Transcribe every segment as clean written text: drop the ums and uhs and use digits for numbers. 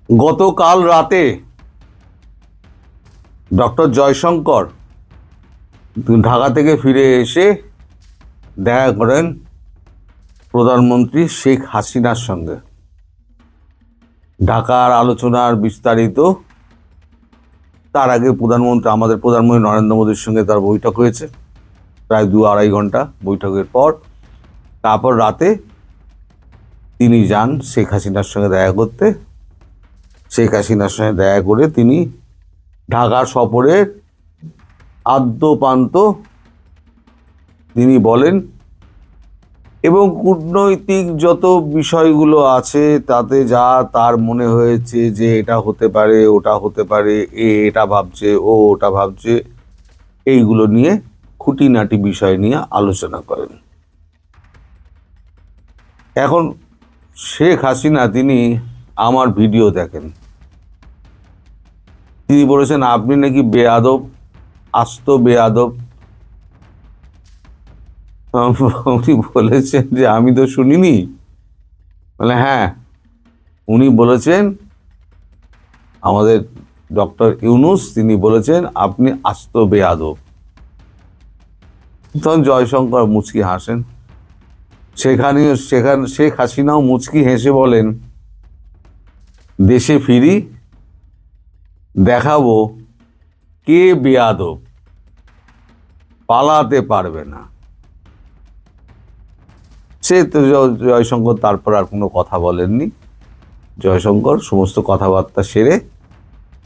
গতকাল রাতে ডক্টর জয়শঙ্কর ঢাকা থেকে ফিরে এসে দেখা করেন প্রধানমন্ত্রী শেখ হাসিনার সঙ্গে। ঢাকার আলোচনার বিস্তারিত তার আগে আমাদের প্রধানমন্ত্রী নরেন্দ্র মোদীর সঙ্গে তার বৈঠক হয়েছে, প্রায় 2-2.5 ঘন্টা বৈঠকের পর। তারপর রাতে তিনি যান শেখ হাসিনার সঙ্গে দেখা করতে। শেখ হাসিনার সঙ্গে দেখা করে তিনি ঢাকা সফরের আদ্যপান্ত তিনি বলেন এবং কূটনৈতিক যত বিষয়গুলো আছে তাতে যা তার মনে হয়েছে যে এটা হতে পারে, ওটা হতে পারে, এটা ভাবছে, ও ওটা ভাবছে, এইগুলো নিয়ে খুঁটিনাটি বিষয় নিয়ে আলোচনা করেন। এখন শেখ হাসিনা তিনি আমার ভিডিও দেখেন, তিনি বলেছেন আপনি নাকি বেয়াদব, আস্ত বেয়াদব। উনি বলেছেন যে আমি তো শুনিনি। মানে হ্যাঁ, উনি বলেছেন, আমাদের ডক্টর ইউনূস তিনি বলেছেন আপনি আস্ত বেয়াদব। তখন জয়শঙ্কর মুচকি হাসেন। শেখ হাসিনাও মুচকি হেসে বলেন দেশে ফিরি দেখাবো কে বেয়াদব, পালাতে পারবে না। সে তো জয়শঙ্কর তারপর আর কোনো কথা বলেননি। জয়শঙ্কর সমস্ত কথাবার্তা সেরে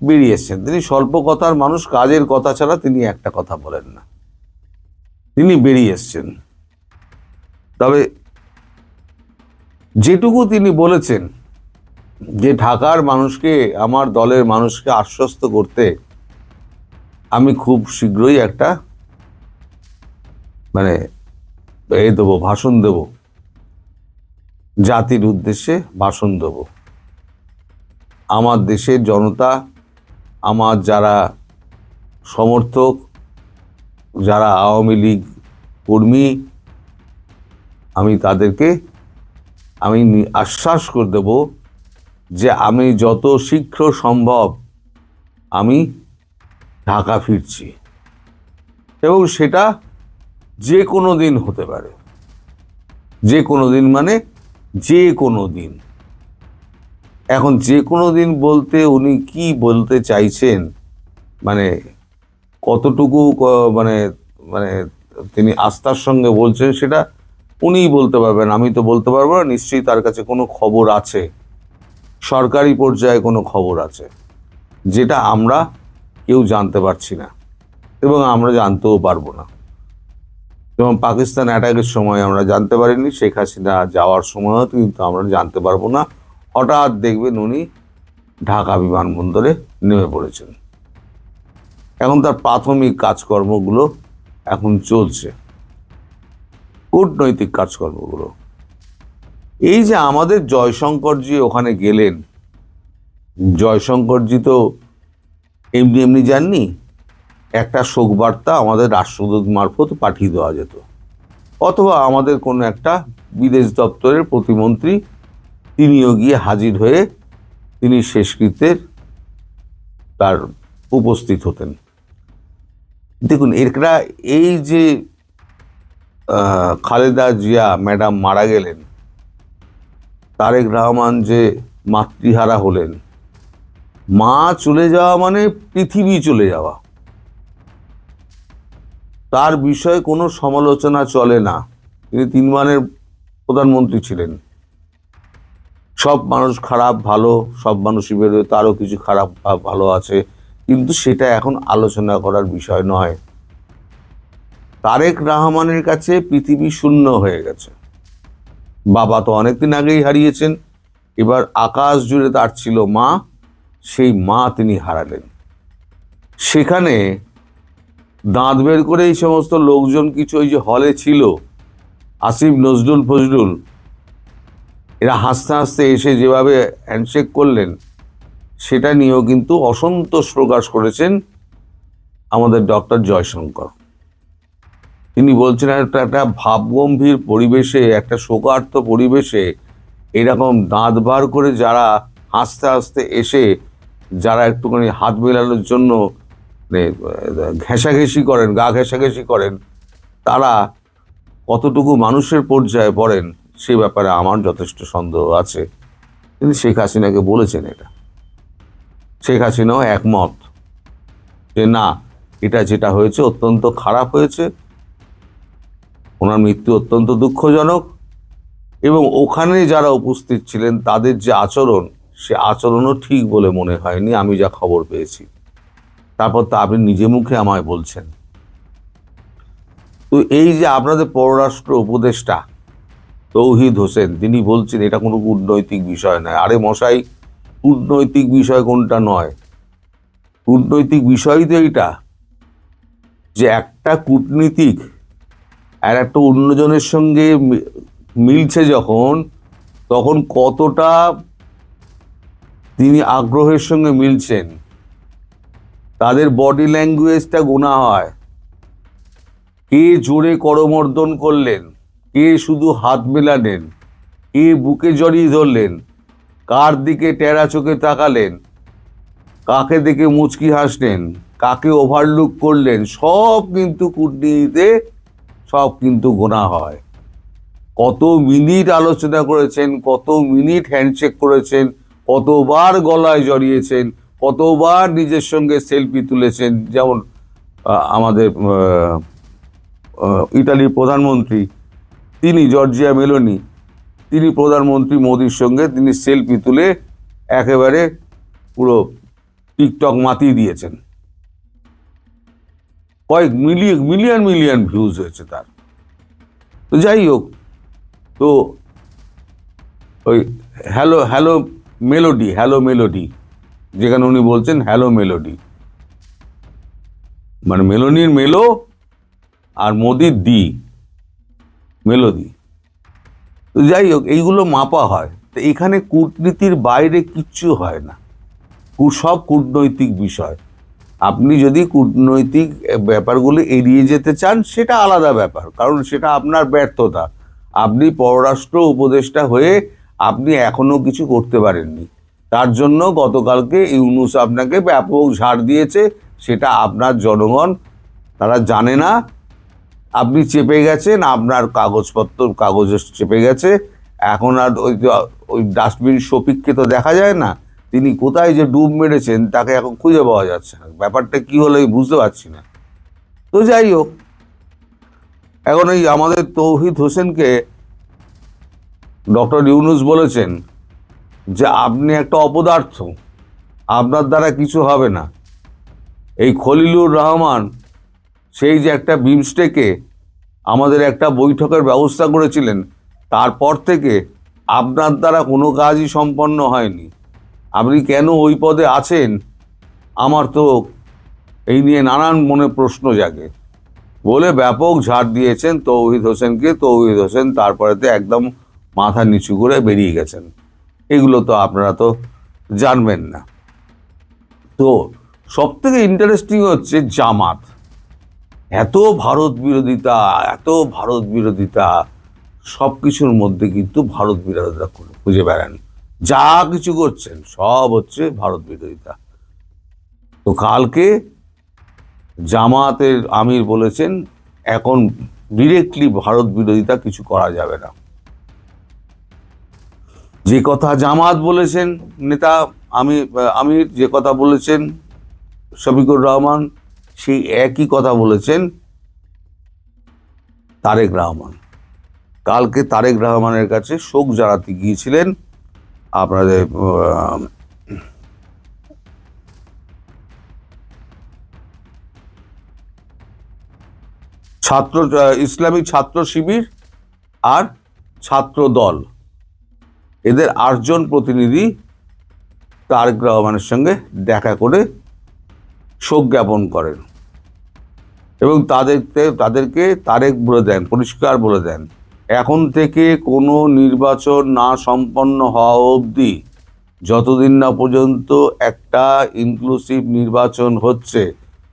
বেরিয়ে এসছেন। তিনি স্বল্প কথার মানুষ, কাজের কথা ছাড়া তিনি একটা কথা বলেন না। তিনি বেরিয়ে এসছেন। তবে যেটুকু তিনি বলেছেন যে ঢাকার মানুষকে, আমার দলের মানুষকে আশ্বস্ত করতে আমি খুব শীঘ্রই একটা ভাষণ দেব, জাতির উদ্দেশ্যে ভাষণ দেব। আমার দেশের জনতা, আমার যারা সমর্থক, যারা আওয়ামী লীগ কর্মী, আমি তাদেরকে আশ্বাস করে দেব যে আমি যত শীঘ্র সম্ভব আমি ঢাকা ফিরছি, এবং সেটা যে কোনো দিন হতে পারে। যে কোনো দিন মানে যে কোনো দিন। এখন যে কোনো দিন বলতে উনি কি বলতে চাইছেন, মানে কতটুকু মানে মানে তিনি আস্থার সঙ্গে বলছেন সেটা উনিই বলতে পারবেন, আমি তো বলতে পারবো না। নিশ্চয়ই তার কাছে কোনো খবর আছে, সরকারি পর্যায়ে কোনো খবর আছে, যেটা আমরা কেউ জানতে পারছি না এবং আমরা জানতেও পারবো না। যেমন পাকিস্তান অ্যাটাকের সময় আমরা জানতে পারিনি, শেখ হাসিনা যাওয়ার সময়ও কিন্তু আমরা জানতে পারবো না। হঠাৎ দেখবেন উনি ঢাকা বিমানবন্দরে নেমে পড়েছেন। এখন তার প্রাথমিক কাজকর্মগুলো এখন চলছে, কূটনৈতিক কাজকর্মগুলো। এই যে আমাদের জয়শঙ্করজি ওখানে গেলেন, জয়শঙ্করজি তো এমনি এমনি যাননি, একটা শোকবার্তা আমাদের রাষ্ট্রদূত মারফত পাঠিয়ে দেওয়া যেত, অথবা আমাদের কোনো একটা বিদেশ দপ্তরের প্রতিমন্ত্রী তিনিও গিয়ে হাজির হয়ে তিনি শেষকৃত্যের তার উপস্থিত হতেন। দেখুন, এরা এই যে খালেদা জিয়া ম্যাডাম মারা গেলেন, তারেক রহমান যে মাতৃহারা হলেন, মা চলে যাওয়া মানে পৃথিবী চলে যাওয়া, তার বিষয়ে কোনো সমালোচনা চলে না। তিনি 3 বারের প্রধানমন্ত্রী ছিলেন। সব মানুষ খারাপ ভালো, সব মানুষই বেরোয়, তারও কিছু খারাপ ভালো আছে, কিন্তু সেটা এখন আলোচনা করার বিষয় নয়। তারেক রহমানের কাছে পৃথিবী শূন্য হয়ে গেছে। বাবা তো অনেকদিন আগেই হারিয়েছেন, এবার আকাশ জুড়ে তার ছিল মা, সেই মা তিনি হারালেন। সেখানে দাঁত বের করে এই সমস্ত লোকজন কিছু ওই যে হলে ছিল, আসিফ নজরুল ফজরুল, এরা হাসতে হাসতে এসে যেভাবে হ্যান্ডশেক করলেন, সেটা নিয়েও কিন্তু অসন্তোষ প্রকাশ করেছেন আমাদের ডক্টর জয়শঙ্কর। তিনি বলছেন একটা ভাবগম্ভীর পরিবেশে, একটা শোকার্ত পরিবেশে এরকম দাঁত বার করে যারা হাসতে হাসতে এসে যারা একটুখানি হাত মেলানোর জন্য মানে ঘেঁষাঘেঁষি করেন, গা ঘেঁষাঘেঁষি করেন, তারা কতটুকু মানুষের পর্যায়ে পড়েন সে ব্যাপারে আমার যথেষ্ট সন্দেহ আছে। কিন্তু শেখ হাসিনাকে বলেছেন এটা, শেখ হাসিনাও একমত যে না, এটা যেটা হয়েছে অত্যন্ত খারাপ হয়েছে, ওনার মৃত্যু অত্যন্ত দুঃখজনক, এবং ওখানে যারা উপস্থিত ছিলেন তাদের যে আচরণ, সে আচরণও ঠিক বলে মনে হয়নি আমি যা খবর পেয়েছি। তারপর তো আপনি নিজে মুখে আমায় বলছেন। তো এই যে আপনাদের পররাষ্ট্র উপদেষ্টা তৌহিদ হোসেন, তিনি বলছেন এটা কোনো কূটনৈতিক বিষয় নয়। আরে মশাই, কূটনৈতিক বিষয় কোনটা নয়? কূটনৈতিক বিষয়ই তো এইটা, যে একটা কূটনীতিক আর একটা অন্যজনের সঙ্গে মিলছে যখন, তখন কতটা তিনি আগ্রহের সঙ্গে মিলছেন, তাদের বডি ল্যাঙ্গুয়েজটা গোনা হয়। কে জোরে করমর্দন করলেন, কে শুধু হাত মেলালেন, কে বুকে জড়িয়ে ধরলেন, কার দিকে টেরা চোখে তাকালেন, কাকে দেখে মুচকি হাসলেন, কাকে ওভারলুক করলেন, সব কিন্তু কূটনীতিতে সব কিন্তু গোনা হয়। কত মিনিট আলোচনা করেছেন, কত মিনিট হ্যান্ডশেক করেছেন, কতবার গলায় জড়িয়েছেন, কতবার নিজের সঙ্গে সেলফি তুলেছেন। যেমন আমাদের ইতালির প্রধানমন্ত্রী, তিনি জর্জিয়া মেলোনি, তিনি প্রধানমন্ত্রী মোদির সঙ্গে তিনি সেলফি তুলে একেবারে পুরো টিকটক মাতিয়ে দিয়েছেন। কয়েক মিলিয়ন মিলিয়ন মিলিয়ন ভিউজ হয়েছে তার। তো যাই হোক, তো ওই হ্যালো হ্যালো মেলোডি, যেখানে উনি বলছেন হ্যালো মেলোডি, মানে মেলোনির মেলো আর মোদির মেলোডি। তো যাই হোক, এইগুলো মাপা হয়। তো এখানে কূটনীতির বাইরে কিচ্ছু হয় না, সব কূটনৈতিক বিষয়। আপনি যদি কূটনৈতিক ব্যাপারগুলো এড়িয়ে যেতে চান সেটা আলাদা ব্যাপার, কারণ সেটা আপনার ব্যর্থতা। আপনি পররাষ্ট্র উপদেষ্টা হয়ে আপনি এখনো কিছু করতে পারেননি, তার জন্য গতকালকে ইউনূস আপনাকে ব্যাপক ঝাড় দিয়েছে। সেটা আপনার জনগণ তারা জানে না, আপনি চেপে গেছেন, আপনার কাগজে চেপে গেছে। এখন আর ওই ডাস্টবিন শফিককে তো দেখা যায় না, তিনি কোথায় যে ডুব মেরেছেন তাকে এখন খুঁজে পাওয়া যাচ্ছে না। ব্যাপারটা কি হলো বুঝতে পারছি না। তো যাই হোক, এখন এই আমাদের তৌহিদ হোসেনকে ডক্টর ইউনূস বলেছেন যে আপনি একটা অপদার্থ, আপনার দ্বারা কিছু হবে না। এই খলিলুর রহমান সেই যে একটা বিমস্টেকে আমাদের একটা বৈঠকের ব্যবস্থা করেছিলেন, তারপর থেকে আপনার দ্বারা কোনো কাজই সম্পন্ন হয়নি। আপনি কেন ওই পদে আছেন, আমার তো এই নিয়ে নানান মনে প্রশ্ন জাগে বলে ব্যাপক ঝাড় দিয়েছেন তৌহিদ হোসেনকে। তৌহিদ হোসেন তারপরেতে একদম মাথা নিচু করে বেরিয়ে গেছেন। এগুলো তো আপনারা তো জানবেন না। তো সব থেকে ইন্টারেস্টিং হচ্ছে জামাত, এত ভারত বিরোধিতা, সব কিছুর মধ্যে কিন্তু ভারত বিরোধিতা খুঁজে বেড়ান। যা কিছু করছেন সব হচ্ছে ভারত বিরোধিতা। তো কালকে জামাতের আমির বলেছেন এখন ডিরেক্টলি ভারত বিরোধিতা কিছু করা যাবে না। যে কথা জামাত বলেছেন নেতা আমির, যে কথা বলেছেন শফিকুর রহমান, সেই একই কথা বলেছেন তারেক রহমান। কালকে তারেক রহমানের কাছে শোক জানাতে গিয়েছিলেন আপনাদের ইসলামী ছাত্র শিবির আর ছাত্র দল, এদের 8 জন প্রতিনিধি তারেক রহমানের সঙ্গে দেখা করে শোক জ্ঞাপন করেন এবং তাদেরকে তারেক বলে দেন, পরিষ্কার বলে দেন, এখন থেকে কোনো নির্বাচন না সম্পন্ন হওয়া অবধি, যতদিন না পর্যন্ত একটা ইনক্লুসিভ নির্বাচন হচ্ছে,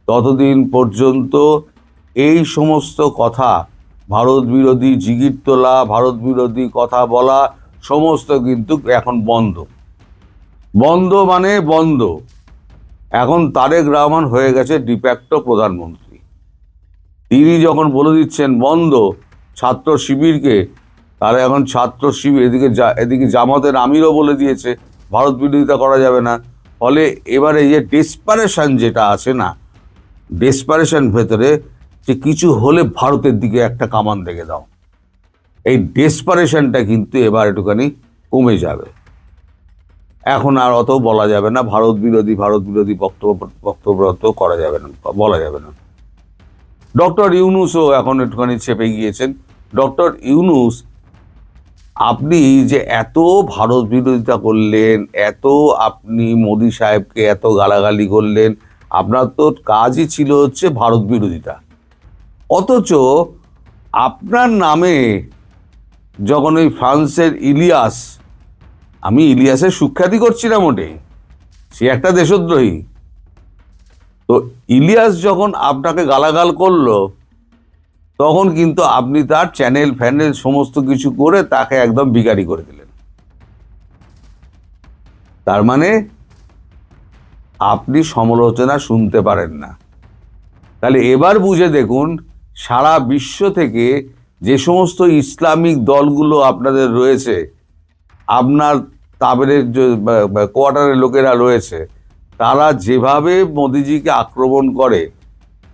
ততদিন পর্যন্ত এই সমস্ত কথা, ভারত বিরোধী জিগির তোলা, ভারত বিরোধী কথা বলা, সমস্ত কিন্তু এখন বন্ধ। বন্ধ মানে বন্ধ। এখন তারেক রহমান হয়ে গেছে ডিফ্যাক্টো প্রধানমন্ত্রী। তিনি যখন বলে দিচ্ছেন বন্ধ ছাত্র শিবিরকে, তাহলে এখন ছাত্র শিবির এদিকে জামাতের আমিরও বলে দিয়েছে ভারত বিরোধিতা করা যাবে না। ফলে এবারে যে ডেসপারেশন যেটা আছে না, ডেসপারেশন ভেতরে যে কিছু হলে ভারতের দিকে একটা কামান দেখে দাও, এই ডেসপারেশনটা কিন্তু এবার একটুখানি কমে যাবে। এখন আর অত বলা যাবে না ভারত বিরোধী বক্তব্য করা যাবে না, বলা যাবে না। ডক্টর ইউনূসও এখন একটুখানি চেপে গিয়েছেন। ডক্টর ইউনূস, আপনি যে এত ভারত বিরোধিতা করলেন, এত আপনি মোদি সাহেবকে এত গালাগালি করলেন, আপনার তো কাজই ছিল হচ্ছে ভারত বিরোধিতা। অথচ আপনার নামে যখন ওই ফ্রান্সের ইলিয়াস, আমি ইলিয়াসের সুখ্যাতি করছি না মোটেই, সে একটা দেশদ্রোহী, তো ইলিয়াস যখন আপনাকে গালাগাল করলো তখন কিন্তু আপনি তার চ্যানেল ফ্যানেল সমস্ত কিছু করে তাকে একদম বিগাড়ি করে দিলেন। তার মানে আপনি সমালোচনা শুনতে পারেন না। তাহলে এবার বুঝে দেখুন, সারা বিশ্ব থেকে যে সমস্ত ইসলামিক দলগুলো আপনাদের রয়েছে, আপনার তাবেরের যে কোয়ার্টারের লোকেরা রয়েছে, তারা যেভাবে মোদিজিকে আক্রমণ করে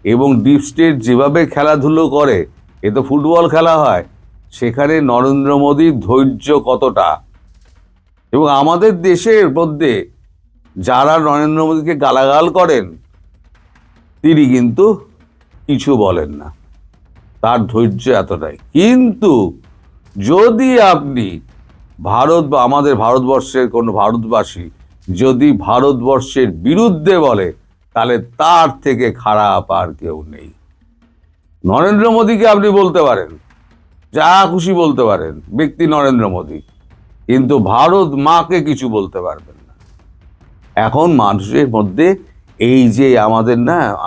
এবং ডিপ স্টেট যেভাবে খেলাধুলো করে, এ তো ফুটবল খেলা হয়, সেখানে নরেন্দ্র মোদীর ধৈর্য কতটা। এবং আমাদের দেশের মধ্যে যারা নরেন্দ্র মোদীকে গালাগাল করেন তিনি কিন্তু কিছু বলেন না, তার ধৈর্য এতটাই। কিন্তু যদি আপনি ভারত বা আমাদের ভারতবর্ষের কোনো ভারতবাসী যদি ভারতবর্ষের বিরুদ্ধে বলে, তাহলে তার থেকে খারাপ আর কেউ নেই। নরেন্দ্র মোদীকে আপনি বলতে পারেন, যা খুশি বলতে পারেন, ব্যক্তি নরেন্দ্র মোদী, কিন্তু ভারত মাকে কিছু বলতে পারবেন না। এখন মানুষের মধ্যে এই যে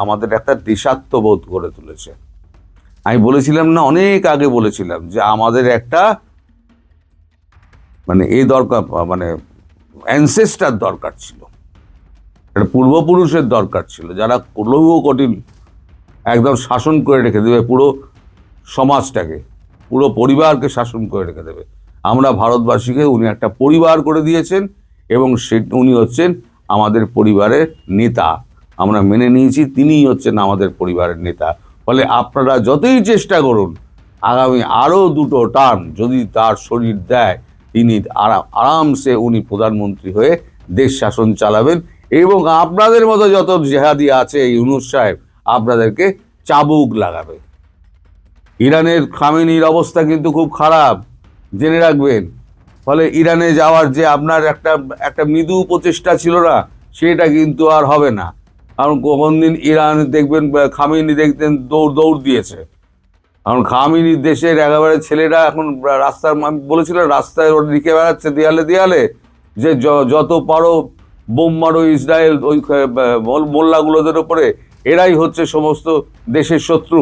আমাদের একটা দেশাত্মবোধ করে তুলেছে। আমি বলেছিলাম না, অনেক আগে বলেছিলাম যে আমাদের একটা দরকার, অ্যানসেস্টার দরকার ছিল, একটা পূর্বপুরুষের দরকার ছিল, যারা লৌহ কঠিন একদম শাসন করে রেখে দেবে পুরো সমাজটাকে, পুরো পরিবারকে শাসন করে রেখে দেবে। আমরা ভারতবাসীকে উনি একটা পরিবার করে দিয়েছেন এবং উনি হচ্ছেন আমাদের পরিবারের নেতা। আমরা মেনে নিয়েছি তিনিই হচ্ছেন আমাদের পরিবারের নেতা। ফলে আপনারা যতই চেষ্টা করুন, আগামী আরও 2টো টার্ম যদি তার শরীর দেয়, তিনি আরামসে উনি প্রধানমন্ত্রী হয়ে দেশ শাসন চালাবেন এবং আপনাদের মতো যত জেহাদি আছে ইউনূস সাহেব আপনাদেরকে চাবুক লাগাবে। ইরানের খামেনির অবস্থা কিন্তু খুব খারাপ, জেনে রাখবেন। ফলে ইরানে যাওয়ার যে আপনার একটা মৃদু প্রচেষ্টা ছিল না, সেটা কিন্তু আর হবে না। কারণ কোন দিন ইরান দেখবেন খামেনি দেখতেন দৌড় দিয়েছে, কারণ খামেনির দেশের একেবারে ছেলেরা এখন রাস্তার, আমি বলেছিলাম রাস্তায় ওরা লিখে বেড়াচ্ছে দেয়ালে যে যত পারো বোম মারো ইসরায়েল, ওই মোল্লাগুলোদের ওপরে, এরাই হচ্ছে সমস্ত দেশের শত্রু।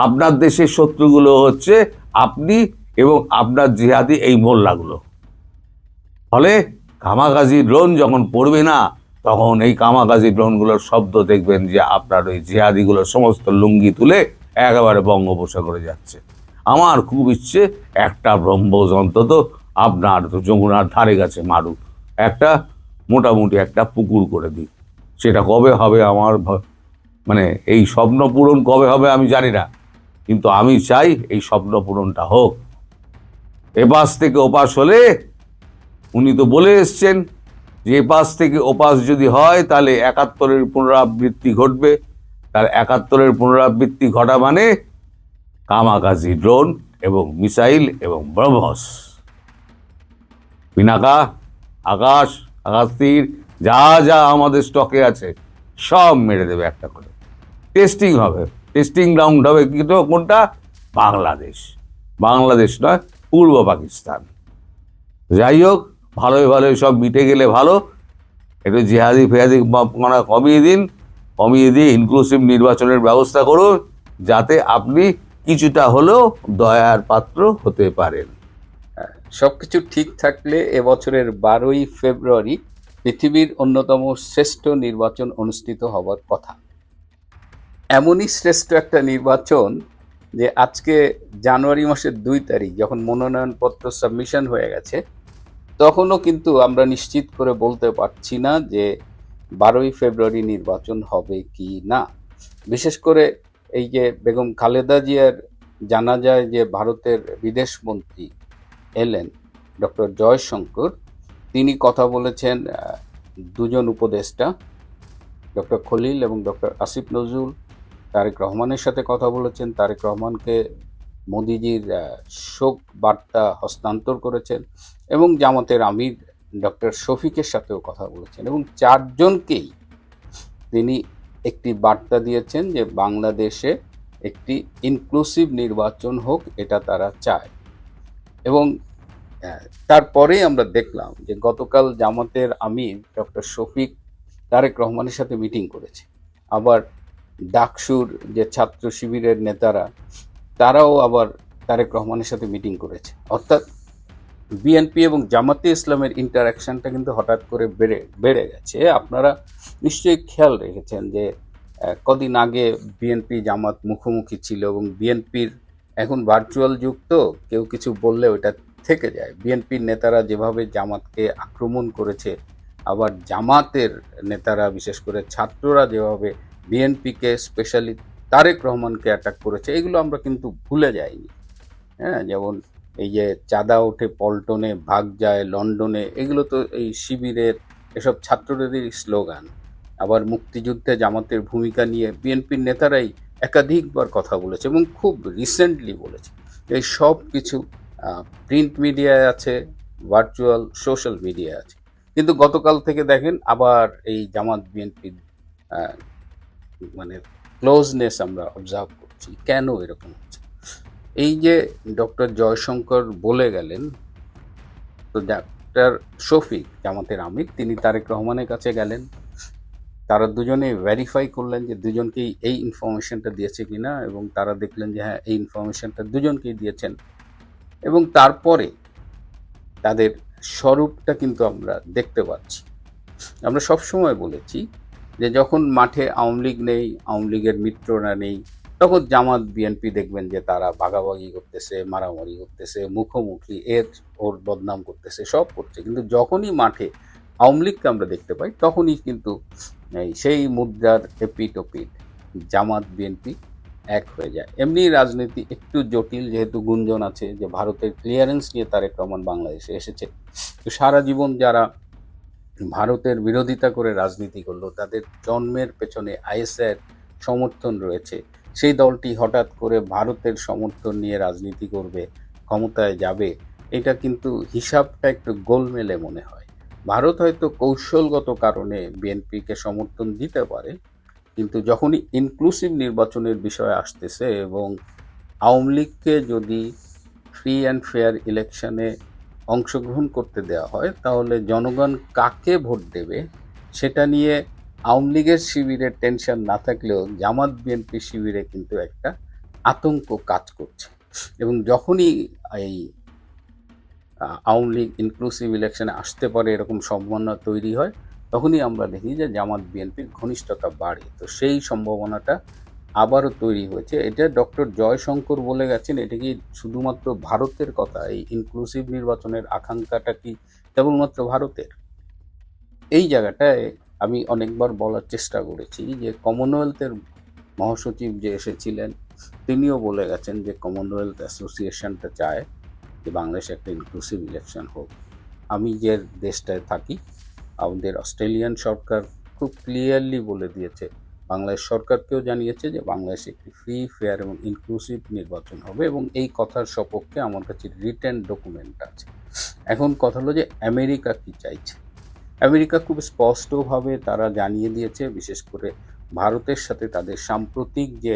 আপনার দেশের শত্রুগুলো হচ্ছে আপনি এবং আপনার জিহাদি এই মোল্লাগুলো। ফলে কামাগাজি ড্রোন যখন পড়বে না, তখন এই কামাগাজি ড্রোনগুলোর শব্দ দেখবেন যে আপনার ওই জিহাদিগুলোর সমস্ত লুঙ্গি তুলে একেবারে বঙ্গোপসাগরে যাচ্ছে। আমার খুব ইচ্ছে একটা ব্রহ্মোস অন্তত আপনার যমুনার ধারে কাছে মারুক, একটা মোটামুটি একটা পুকুর করে দিই। সেটা কবে হবে আমার এই স্বপ্ন পূরণ কবে হবে আমি জানি না, কিন্তু আমি চাই এই স্বপ্ন পূরণটা হোক। এপাশ থেকে ওপাশ হলে, উনি তো বলে এসছেন যে এপাশ থেকে ওপাশ যদি হয় তাহলে 71-এর পুনরাবৃত্তি ঘটবে। তার 71-এর পুনরাবৃত্তি ঘটা মানে কামাকাজি ড্রোন এবং মিসাইল এবং ব্রহ্মস, পিনাকা, আকাশ তীর, যা যা আমাদের স্টকে আছে সব মেরে দেবে একটা করে। টেস্টিং হবে, টেস্টিং গ্রাউন্ড হবে কিন্তু কোনটা? বাংলাদেশ নয়, পূর্ব পাকিস্তান। যাই হোক, ভালোই সব মিটে গেলে ভালো। একটু জিহাদি ফেহাদি কমিয়ে দিয়ে ইনক্লুসিভ নির্বাচনের ব্যবস্থা করুন, যাতে আপনি কিছুটা হলেও দয়ার পাত্র হতে পারেন। সবকিছু ঠিক থাকলে এবছরের 12ই ফেব্রুয়ারি পৃথিবীর অন্যতম শ্রেষ্ঠ নির্বাচন অনুষ্ঠিত হবার কথা। এমনই শ্রেষ্ঠ একটা নির্বাচন যে আজকে জানুয়ারি মাসের 2 তারিখ যখন মনোনয়নপত্র সাবমিশন হয়ে গেছে, তখনও কিন্তু আমরা নিশ্চিত করে বলতে পারছি না যে 12ই ফেব্রুয়ারি নির্বাচন হবে কি না। বিশেষ করে এই যে বেগম খালেদা জিয়ার জানা যায় যে ভারতের বিদেশ মন্ত্রী এলেন, ডক্টর জয়শঙ্কর, তিনি কথা বলেছেন দুজন উপদেষ্টা, ডক্টর খলিল এবং ডক্টর আসিফ নজরুল তারেক রহমানের সাথে কথা বলেছেন। তারেক রহমানকে মোদিজির শোক বার্তা হস্তান্তর করেছেন এবং জামাতের আমির ডক্টর শফিকের সাথেও কথা বলেছেন এবং চারজনকেই তিনি একটি বার্তা দিয়েছেন যে বাংলাদেশে একটি ইনক্লুসিভ নির্বাচন হোক, এটা তারা চায়। এবং তারপরেই আমরা দেখলাম যে গতকাল জামাতের আমির ডক্টর শফিক তারেক রহমানের সাথে মিটিং করেছে। আবার ডাকসুর যে ছাত্র শিবিরের নেতারা, তারাও আবার তারেক রহমানের সাথে মিটিং করেছে। অর্থাৎ বিএনপি এবং জামাতে ইসলামের ইন্টারাকশনটা কিন্তু হঠাৎ করে বেড়ে গেছে। আপনারা নিশ্চয়ই খেয়াল রেখেছেন যে কদিন আগে বিএনপি জামাত মুখোমুখি ছিল এবং বিএনপির এখন ভার্চুয়াল যুগ, তো কেউ কিছু বললে ওটা থেকে যায়। বিএনপির নেতারা যেভাবে জামাতকে আক্রমণ করেছে, আবার জামাতের নেতারা বিশেষ করে ছাত্ররা যেভাবে বিএনপিকে স্পেশালি তারেক রহমানকে অ্যাটাক করেছে, এগুলো আমরা কিন্তু ভুলে যাইনি। হ্যাঁ, যেমন এই যে চাঁদা ওঠে পল্টনে, ভাগ যায় লন্ডনে, এগুলো তো এই শিবিরের এসব ছাত্রদেরই স্লোগান। আবার মুক্তিযুদ্ধে জামাতের ভূমিকা নিয়ে বিএনপির নেতারাই একাধিকবার কথা বলেছে এবং খুব রিসেন্টলি বলেছে। এই সব কিছু প্রিন্ট মিডিয়ায় আছে, ভার্চুয়াল সোশ্যাল মিডিয়ায় আছে। কিন্তু গতকাল থেকে দেখেন আবার এই জামাত বিএনপির মানে ক্লোজনেস আমরা অবজার্ভ করছি। কেন এরকম হচ্ছে? এই যে ডক্টর জয়শঙ্কর বলে গেলেন, তো ডাক্তার শফিক জামাতের আমির তিনি তারেক রহমানের কাছে গেলেন, তারা দুজনে ভেরিফাই করলেন যে দুজনকেই এই ইনফরমেশনটা দিয়েছে কিনা, এবং তারা দেখলেন যে হ্যাঁ, এই ইনফরমেশনটা দুজনকেই দিয়েছেন। এবং তারপরে তাদের স্বরূপটা কিন্তু আমরা দেখতে পাচ্ছি। আমরা সবসময় বলেছি যে যখন মাঠে আওয়ামী লীগ নেই, আওয়ামী লীগের মিত্ররা নেই, তখন জামাত বিএনপি দেখবেন যে তারা ভাগাভাগি করতেছে, মারামারি করতেছে, মুখোমুখি, ওর বদনাম করতেছে, সব করছে। কিন্তু যখনই মাঠে আওয়ামী লীগকে আমরা দেখতে পাই, তখনই কিন্তু সেই মুদ্রার এপিট ওপিট জামাত বিএনপি এক হয়ে যায়। এমনি রাজনীতি একটু জটিল, যেহেতু গুঞ্জন আছে যে ভারতের ক্লিয়ারেন্স নিয়ে তারেক রহমান বাংলাদেশে এসেছে। তো সারা জীবন যারা ভারতের বিরোধিতা করে রাজনীতি করলো, তাদের জন্মের পেছনে আইএসআইয়ের সমর্থন রয়েছে। সেই দলটি হঠাৎ করে ভারতের সমর্থন নিয়ে রাজনীতি করবে, ক্ষমতায় যাবে, এটা কিন্তু হিসাবটা একটু গোলমেলে মনে হয়। ভারত হয়তো কৌশলগত কারণে বিএনপিকে সমর্থন দিতে পারে, কিন্তু যখনই ইনক্লুসিভ নির্বাচনের বিষয় আসতেছে এবং আওয়ামী লীগকে যদি ফ্রি অ্যান্ড ফেয়ার ইলেকশনে অংশগ্রহণ করতে দেওয়া হয়, তাহলে জনগণ কাকে ভোট দেবে সেটা নিয়ে আওয়ামী লীগের শিবিরের টেনশন না থাকলেও জামাত বিএনপি শিবিরে কিন্তু একটা আতঙ্ক কাজ করছে। এবং যখনই এই আওয়ামী লীগ ইনক্লুসিভ ইলেকশনে আসতে পারে এরকম সম্ভাবনা তৈরি হয়, তখনই আমরা দেখি যে জামাত বিএনপির ঘনিষ্ঠতা বাড়ে। তো সেই সম্ভাবনাটা আবারও তৈরি হয়েছে। এটা ডক্টর জয়শঙ্কর বলে গেছেন, এটা কি শুধুমাত্র ভারতের কথা? এই ইনক্লুসিভ নির্বাচনের আকাঙ্ক্ষাটা কি কেবলমাত্র ভারতের? এই জায়গাটায় আমি অনেকবার বলার চেষ্টা করেছি যে কমনওয়েলথের মহাসচিব যে এসেছিলেন, তিনিও বলে গেছেন যে কমনওয়েলথ অ্যাসোসিয়েশনটা চায় যে বাংলাদেশে একটা ইনক্লুসিভ ইলেকশন হোক। আমি যে দেশটায় থাকি, আমাদের অস্ট্রেলিয়ান সরকার খুব ক্লিয়ারলি বলে দিয়েছে, বাংলাদেশ সরকারকেও জানিয়েছে যে বাংলাদেশে একটি ফ্রি, ফেয়ার এবং ইনক্লুসিভ নির্বাচন হবে, এবং এই কথার সপক্ষে আমার কাছে রিটেন ডকুমেন্ট আছে। এখন কথা হলো যে আমেরিকা কি চাইছে। আমেরিকা খুব স্পষ্টভাবে তারা জানিয়ে দিয়েছে, বিশেষ করে ভারতের সাথে তাদের সাম্প্রতিক যে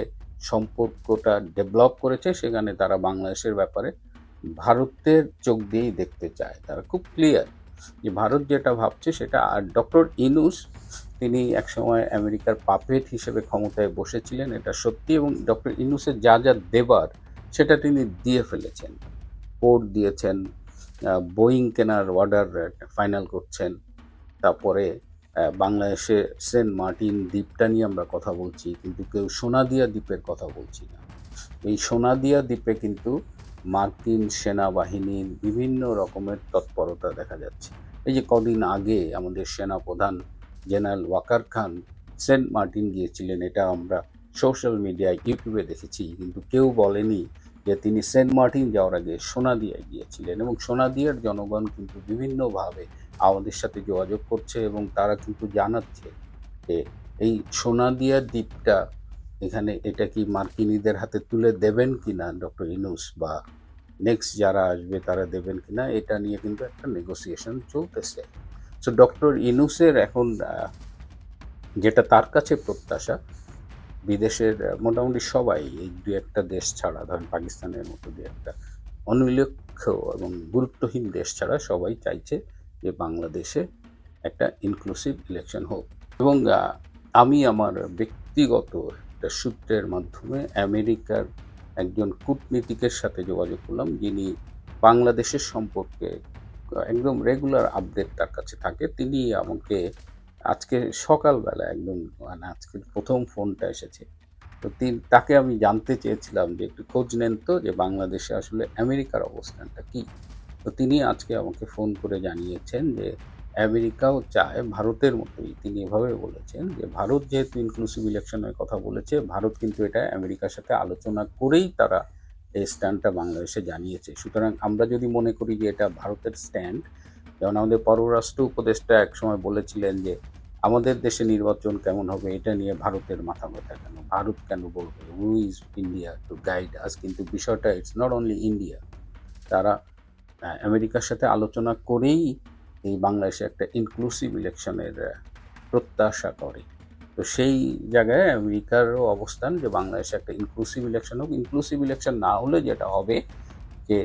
সম্পর্কটা ডেভেলপ করেছে, সেখানে তারা বাংলাদেশের ব্যাপারে ভারতের চোখ দিয়েই দেখতে চায়। তারা খুব ক্লিয়ার যে ভারত যেটা ভাবছে সেটা। আর ডক্টর ইনুস, তিনি একসময় আমেরিকার পাপেট হিসেবে ক্ষমতায় বসেছিলেন, এটা সত্যি, এবং ডক্টর ইনুসের যা যা দেবার সেটা তিনি দিয়ে ফেলেছেন। পোর্ট দিয়েছেন, বোয়িং কেনার অর্ডার ফাইনাল করছেন। তারপরে বাংলাদেশে সেন্ট মার্টিন দ্বীপটা নিয়ে আমরা কথা বলছি, কিন্তু কেউ সোনাদিয়া দ্বীপের কথা বলছি না। এই সোনাদিয়া দ্বীপে কিন্তু মার্কিন সেনাবাহিনীর বিভিন্ন রকমের তৎপরতা দেখা যাচ্ছে। এই যে কদিন আগে আমাদের সেনাপ্রধান জেনারেল ওয়াকার খান সেন্ট মার্টিন গিয়েছিলেন, এটা আমরা সোশ্যাল মিডিয়ায় ইউটিউবে দেখেছি, কিন্তু কেউ বলেনি যে তিনি সেন্ট মার্টিন যাওয়ার আগে সোনাদিয়ায় গিয়েছিলেন। এবং সোনাদিয়ার জনগণ কিন্তু বিভিন্নভাবে আমাদের সাথে যোগাযোগ করছে এবং তারা কিন্তু জানাচ্ছে যে এই সোনাদিয়া দ্বীপটা এখানে এটা কি মার্কিনীদের হাতে তুলে দেবেন কিনা ডক্টর ইউনূস, বা নেক্সট যারা আসবে তারা দেবেন কিনা, এটা নিয়ে কিন্তু একটা নেগোসিয়েশন চলতেছে। সো ডক্টর ইউনূসের এখন যেটা তার কাছে প্রত্যাশা, বিদেশের মোটামুটি সবাই, এই দু একটা দেশ ছাড়া, ধরেন পাকিস্তানের মতো দু একটা অনুল্লেখ্য এবং গুরুত্বহীন দেশ ছাড়া সবাই চাইছে যে বাংলাদেশে একটা ইনক্লুসিভ ইলেকশন হোক। এবং আমি আমার ব্যক্তিগত একটা সূত্রের মাধ্যমে আমেরিকার একজন কূটনীতিকের সাথে যোগাযোগ করলাম, যিনি বাংলাদেশের সম্পর্কে একদম রেগুলার আপডেট তার কাছে থাকে। তিনি আমাকে আজকে সকালবেলা একদম, মানে আজকে প্রথম ফোনটা এসেছে, তো তাকে আমি জানতে চেয়েছিলাম যে একটু খোঁজ নেন তো যে বাংলাদেশে আসলে আমেরিকার অবস্থানটা কী। তো তিনি আজকে আমাকে ফোন করে জানিয়েছেন যে আমেরিকাও চায় ভারতের মতোই, তিনি এভাবে বলেছেন যে ভারত যেহেতু ইনক্লুসিভ ইলেকশনের কথা বলেছে, ভারত কিন্তু এটা আমেরিকার সাথে আলোচনা করেই তারা এই স্ট্যান্ডটা বাংলাদেশে জানিয়েছে। সুতরাং আমরা যদি মনে করি যে এটা ভারতের স্ট্যান্ড, যেমন আমাদের পররাষ্ট্র উপদেষ্টা একসময় বলেছিলেন যে আমাদের দেশে নির্বাচন কেমন হবে এটা নিয়ে ভারতের মাথা ব্যথা কেন, ভারত কেন বলবে, who is India to guide আস। কিন্তু বিষয়টা ইটস নট অনলি ইন্ডিয়া, তারা আমেরিকার সাথে আলোচনা করেই এই বাংলাদেশে একটা ইনক্লুসিভ ইলেকশনের প্রত্যাশা করে। তো সেই জায়গায় আমেরিকারও অবস্থান যে বাংলাদেশে একটা ইনক্লুসিভ ইলেকশন হোক। ইনক্লুসিভ ইলেকশন না হলে যেটা হবে যে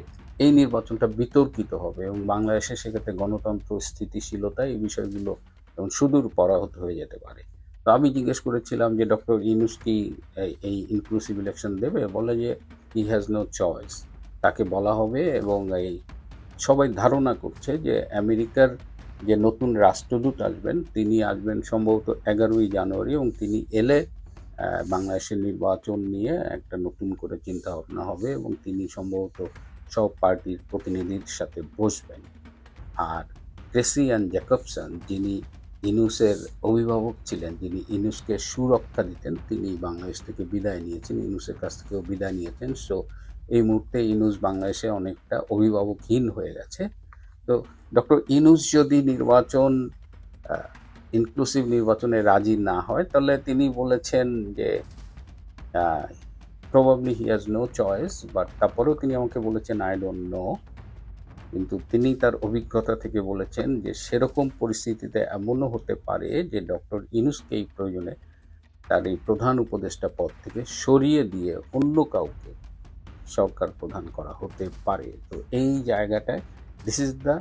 এই নির্বাচনটা বিতর্কিত হবে এবং বাংলাদেশে সেক্ষেত্রে গণতন্ত্র, স্থিতিশীলতা, এই বিষয়গুলো এবং সুদূর পরাহত হয়ে যেতে পারে। তো আমি জিজ্ঞেস করেছিলাম যে ডক্টর ইউনূস কি এই ইনক্লুসিভ ইলেকশন দেবে? বলে যে হি হ্যাজ নো চয়েস, তাকে বলা হবে। এবং এই সবাই ধারণা করছে যে আমেরিকার যে নতুন রাষ্ট্রদূত আসবেন, তিনি আসবেন সম্ভবত 11ই জানুয়ারি, এবং তিনি এলে বাংলাদেশের নির্বাচন নিয়ে একটা নতুন করে চিন্তা ভাবনা হবে এবং তিনি সম্ভবত সব পার্টির প্রতিনিধির সাথে বসবেন। আর ক্রেসিয়ান জ্যাকবসন, যিনি ইউনূসের অভিভাবক ছিলেন, যিনি ইউনূসকে সুরক্ষা দিতেন, তিনি বাংলাদেশ থেকে বিদায় নিয়েছেন, ইউনূসের কাছ থেকেও বিদায় নিয়েছেন। সো এই মুহূর্তে ইউনূস বাংলাদেশে অনেকটা অভিভাবকহীন হয়ে গেছে। তো ডক্টর ইউনূস যদি নির্বাচন ইনক্লুসিভ নির্বাচনে রাজি না হয়, তাহলে তিনি বলেছেন যে probably he has no choice, but তারপরেও তিনি আমাকে বলেছেন আই ডোন্ট নো। কিন্তু তিনি তার অভিজ্ঞতা থেকে বলেছেন যে সেরকম পরিস্থিতিতে এমনও হতে পারে যে ডক্টর ইউনূসকে এই প্রয়োজনে তার এই প্রধান উপদেষ্টা পদ থেকে সরিয়ে দিয়ে অন্য কাউকে সরকার প্রধান করা হতে পারে। তো এই জায়গাটায় this is the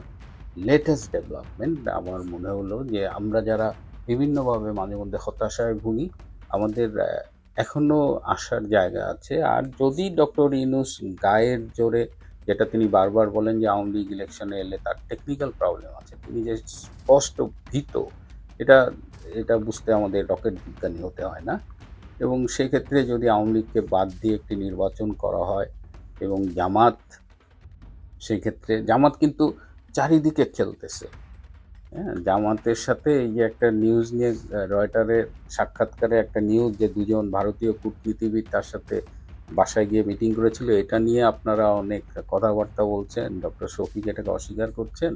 latest development. আমার মনে হলো যে আমরা যারা বিভিন্নভাবে মাঝে মধ্যে হতাশায় ভুগি, আমাদের এখনও আসার জায়গা আছে। আর যদি ডক্টর ইউনূস গায়ের জোরে, যেটা তিনি বারবার বলেন যে আওয়ামী লীগ ইলেকশনে এলে তার টেকনিক্যাল প্রবলেম আছে, তিনি যে স্পষ্ট ভীত, এটা বুঝতে আমাদের রকেট বিজ্ঞানী হতে হয় না। এবং সেক্ষেত্রে যদি আওয়ামী লীগকে বাদ দিয়ে একটি নির্বাচন করা হয় এবং জামাত, সেই ক্ষেত্রে জামাত কিন্তু চারিদিকে খেলতেছে। হ্যাঁ, জামাতের সাথে এই যে একটা নিউজ নিয়ে রয়টারের সাক্ষাৎকারে একটা নিউজ যে দুজন ভারতীয় কূটনীতিবিদ তার সাথে বাসায় গিয়ে মিটিং করেছিল, এটা নিয়ে আপনারা অনেক কথাবার্তা বলছেন, ডক্টর শফিক এটাকে অস্বীকার করছেন।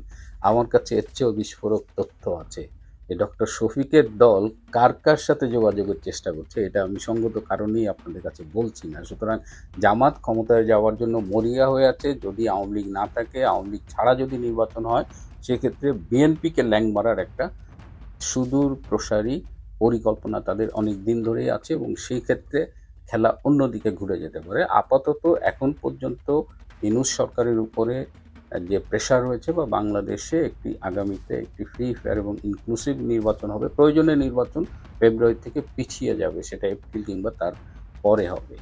আমার কাছে এর চেয়েও বিস্ফোরক তথ্য আছে যে ডক্টর শফিকের দল কার কার সাথে যোগাযোগের চেষ্টা করছে, এটা আমি সঙ্গত কারণেই আপনাদের কাছে বলছি না। সুতরাং জামাত ক্ষমতায় যাওয়ার জন্য মরিয়া হয়ে আছে। যদি আওয়ামী লীগ না থাকে, আওয়ামী লীগ ছাড়া যদি নির্বাচন হয়, সেক্ষেত্রে বিএনপিকে ল্যাং মারার একটা সুদূর প্রসারী পরিকল্পনা তাদের অনেক দিন ধরেই আছে এবং সেই ক্ষেত্রে খেলা অন্যদিকে ঘুরে যেতে পারে। আপাতত এখন পর্যন্ত ইউনূস সরকারের উপরে যে প্রেশার রয়েছে, বা বাংলাদেশে আগামীতে একটি ফ্রি, ফেয়ার এবং ইনক্লুসিভ নির্বাচন হবে, প্রয়োজনে নির্বাচন ফেব্রুয়ারি থেকে পিছিয়ে যাবে, সেটা এপ্রিল কিংবা তার পরে হবে।